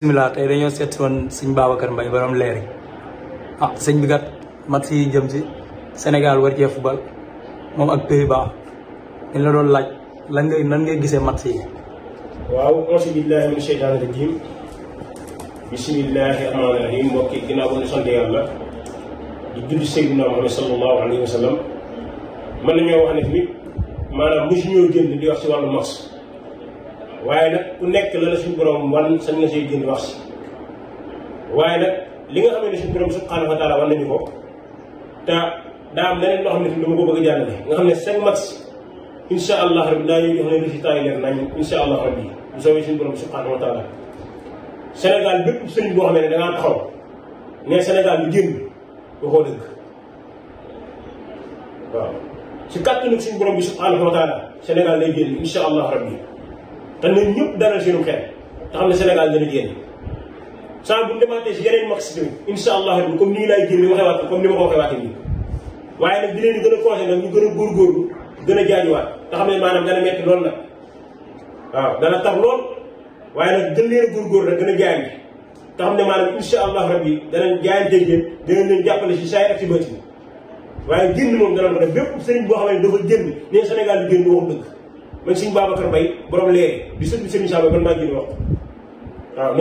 bismillah tey dañoo seet woon sëñ Babacar Mbaye borom leeri sëñ bi kat match yi jëm ci Sénégal war cee football moom ak Pays-Bas dañ la doon laaj nan ngay gisee match yi. waaw auzu billahi mina sheytaani rajim bismillahi rahmaani rahim mbokk yi ginnaaw ba ñu sant yàlla di julli Seydina Muhammad sallallahu alayhi wa sallam mën nañoo wax ne tamit maanaam mosu ñoo génn di wax ci wàllu match waaye nag ku nekk la suñu borom wan sañ nga see génn wax si waaye nag li nga xam ne suñu borom subhanahu wa taala wan nañu ko te daa am leneen loo xam ne fi dama ko bëgg a jàllale nga xam ne chaque match incha allah rabbi daa ñuy jox ne résultat yi leer nañ incha allah rabbi bu soobee suñu borom subhanahu wa taala Sénégal bépp sëriñ boo xam ne dangaa taxaw ne Sénégal lu génn waxoo dëgg waaw si kàttanu suñu borom bi subhanahu wa taala Sénégal lay génn incha allah rabbi te nañ ñëpp dalal seenu xel te xam ne Sénégal dana génn saa bu ñu demaatee si yeneen max tamit incha allah rabbi comme nii laay génn waxee waat comme ni ma ko waxee waatee nii waaye nag di leen di gën a conseillé nag ñu gën a góorgóorlu gën a jaajuwaat te xam ne maanaam dana metti lool nag waaw dana tax lool waaye nag gën leen a góorgóorlu nag gën a jaay te xam ne maanaam incha allah rabbi danañ jaayantee yéen dinañ leen jàppale si saa yi ak si bët yi waaye génn moom dana ko def bépp sëriñ boo xam ne dafa génn ne Sénégal di génn wax dëgg man sëñ Babacar Mbaye borom leeri di sëñ bi sëñ Samba man maa ngi wax waaw